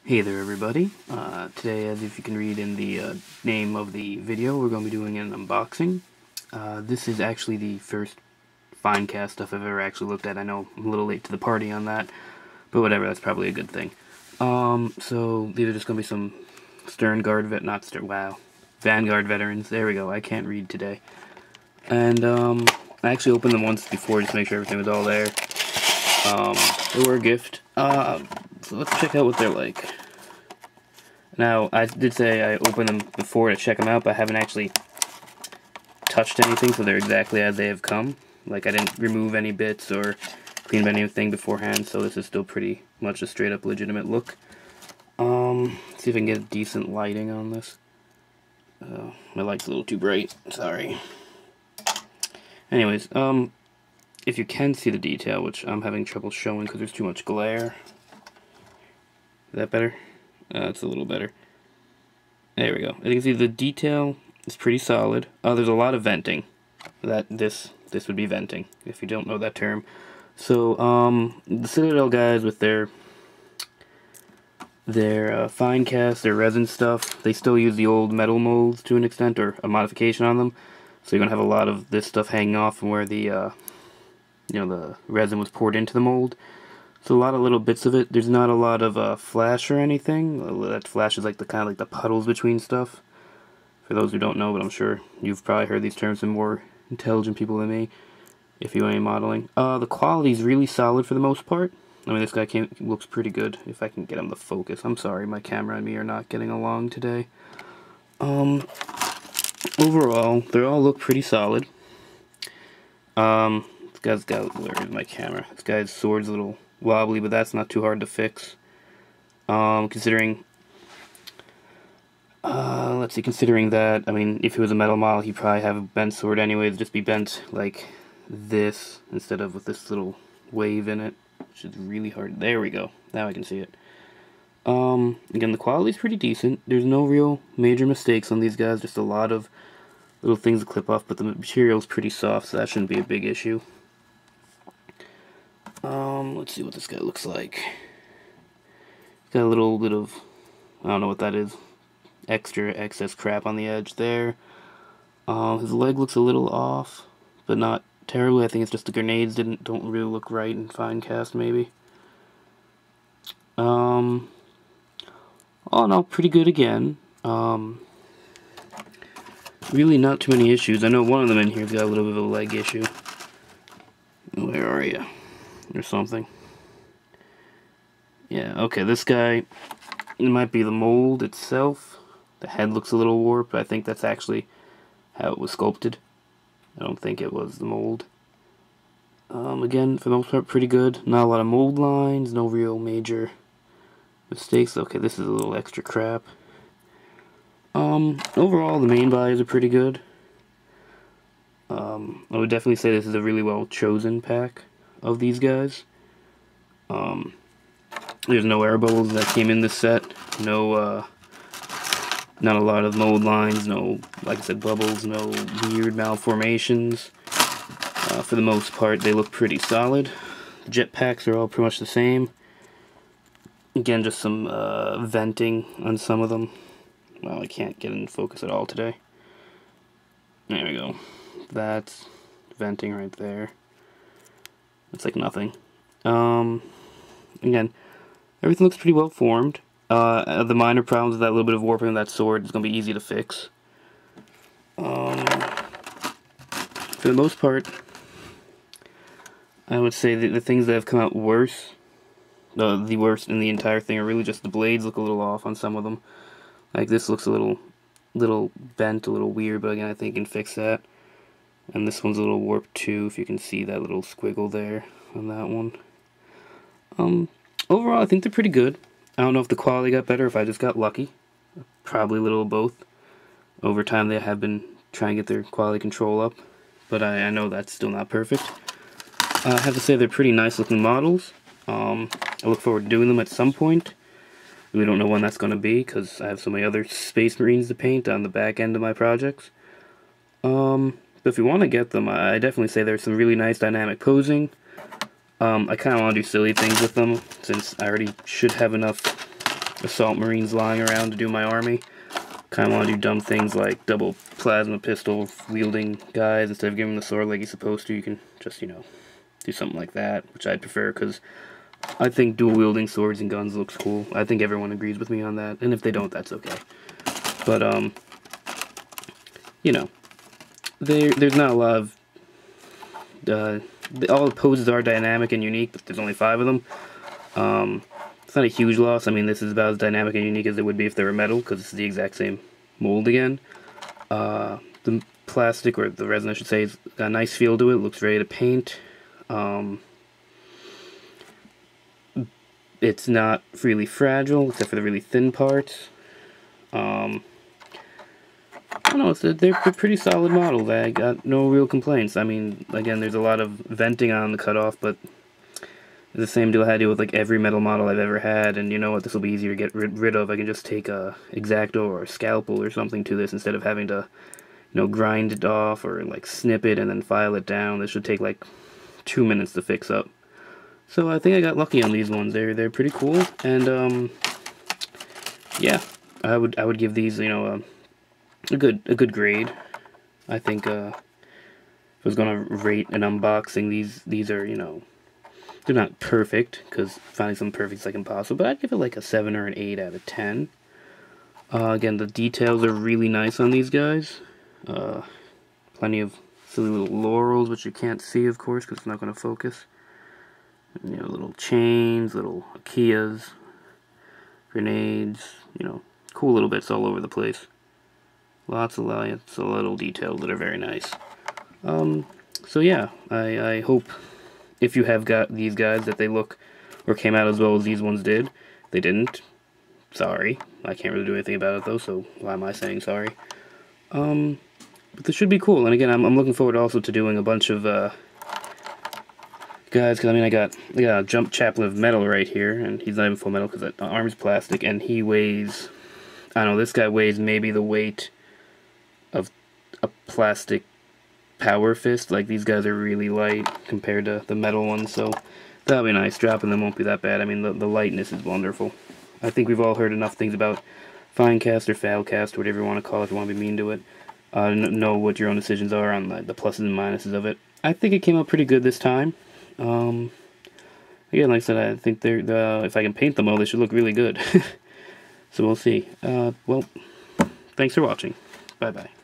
Hey there everybody, today as if you can read in the name of the video, we're going to be doing an unboxing. This is actually the first Finecast stuff I've ever actually looked at. I know I'm a little late to the party on that, but whatever, that's probably a good thing. So these are just going to be some Vanguard veterans. There we go, I can't read today. And I actually opened them once before just to make sure everything was all there. They were a gift. So let's check out what they're like. Now, I did say I opened them before to check them out, but I haven't actually touched anything, so they're exactly as they have come. Like, I didn't remove any bits or clean up anything beforehand, so this is still pretty much a straight-up legitimate look. Let's see if I can get decent lighting on this. My light's a little too bright, sorry. Anyways, if you can see the detail, which I'm having trouble showing because there's too much glare. Is that better? It's a little better. There we go. As you can see, the detail is pretty solid. There's a lot of venting. This would be venting, if you don't know that term. So, the Citadel guys with their Finecast, their resin stuff, they still use the old metal molds to an extent, or a modification on them. So you're gonna have a lot of this stuff hanging off from where the the resin was poured into the mold. So a lot of little bits of it. There's not a lot of flash or anything. That flash is like the kind of like the puddles between stuff. For those who don't know, but I'm sure you've probably heard these terms from more intelligent people than me, if you know any modeling. The quality is really solid for the most part. I mean, this guy looks pretty good. If I can get him to focus. I'm sorry, my camera and me are not getting along today. Overall, they all look pretty solid. This guy's got, where is my camera? This guy's sword's a little wobbly, but that's not too hard to fix. Considering that, I mean, if he was a metal model, he'd probably have a bent sword anyways, just be bent like this, instead of with this little wave in it, which is really hard. There we go, now I can see it. Again, the quality's pretty decent. There's no real major mistakes on these guys, just a lot of little things to clip off, but the material's pretty soft, so that shouldn't be a big issue. Let's see what this guy looks like. He's got a little bit of, I don't know what that is, excess crap on the edge there. His leg looks a little off, but not terribly. I think it's just the grenades don't really look right in Finecast, maybe. All in all, pretty good again. Really not too many issues. I know one of them in here's got a little bit of a leg issue. Where are you? Or something. Yeah, okay, this guy, it might be the mold itself. The head looks a little warped, but I think that's actually how it was sculpted. I don't think it was the mold. Again, for the most part, pretty good. Not a lot of mold lines, no real major mistakes. Okay, this is a little extra crap. Overall, the main bodies are pretty good. I would definitely say this is a really well chosen pack of these guys. There's no air bubbles that came in this set. No, not a lot of mold lines. No, like I said, bubbles. No weird malformations. For the most part, they look pretty solid. The jet packs are all pretty much the same. Again, just some venting on some of them. Well, I can't get in focus at all today. There we go. That's venting right there. It's like nothing. Again, everything looks pretty well formed. The minor problems with that little bit of warping of that sword is going to be easy to fix. For the most part, I would say the things that have come out worse, the worst in the entire thing, are really just the blades look a little off on some of them. Like this looks a little bent, a little weird, but again, I think you can fix that. And this one's a little warped too, if you can see that little squiggle there on that one. Overall, I think they're pretty good. I don't know if the quality got better, if I just got lucky. Probably a little of both. Over time, they have been trying to get their quality control up, but I know that's still not perfect. I have to say they're pretty nice looking models. I look forward to doing them at some point. We don't know when that's going to be, because I have so many other Space Marines to paint on the back end of my projects. But if you want to get them, I definitely say there's some really nice dynamic posing. I kind of want to do silly things with them, since I already should have enough assault marines lying around to do my army. Kind of want to do dumb things like double plasma pistol wielding guys. Instead of giving them the sword like you're supposed to, you can just, you know, do something like that, which I'd prefer, because I think dual wielding swords and guns looks cool. I think everyone agrees with me on that, and if they don't, that's okay. But, you know, there's not a lot of, all the poses are dynamic and unique, but there's only 5 of them. It's not a huge loss. I mean, this is about as dynamic and unique as it would be if they were metal, because it's the exact same mold again. The plastic, or the resin I should say, has got a nice feel to it, looks ready to paint. It's not really fragile, except for the really thin parts. I don't know, they're pretty solid models. I got no real complaints. I mean, again, there's a lot of venting on the cutoff, but the same deal I had to do with like every metal model I've ever had, and you know what, this will be easier to get rid of. I can just take a X-Acto or a scalpel or something to this, instead of having to, you know, grind it off or like snip it and then file it down. This should take like 2 minutes to fix up. So I think I got lucky on these ones. They're pretty cool, and yeah, I would give these, you know, a good grade. I think if I was gonna rate an unboxing, these are, you know, they're not perfect, because finding something perfect is like impossible, but I'd give it like a 7 or an 8 out of 10. Again, the details are really nice on these guys. Plenty of silly little laurels, which you can't see, of course, because it's not going to focus. You know, little chains, little Akias, grenades, you know, cool little bits all over the place. Lots of little details that are very nice. So yeah, I hope, if you have got these guys, that they look or came out as well as these ones did. They didn't. Sorry. I can't really do anything about it though, so why am I saying sorry? But this should be cool, and again, I'm looking forward also to doing a bunch of guys, because I mean, I got a jump chaplain of metal right here, and he's not even full metal because the arm's plastic, and he weighs, I don't know, this guy weighs maybe the weight of a plastic power fist. Like, these guys are really light compared to the metal ones, so that'll be nice. Dropping them won't be that bad. I mean, the lightness is wonderful. I think we've all heard enough things about Finecast or Foulcast, or whatever you want to call it if you want to be mean to it. Know what your own decisions are on the pluses and minuses of it. I think it came out pretty good this time. Again, like I said, I think if I can paint them all, they should look really good. So we'll see. Well, thanks for watching. Bye-bye.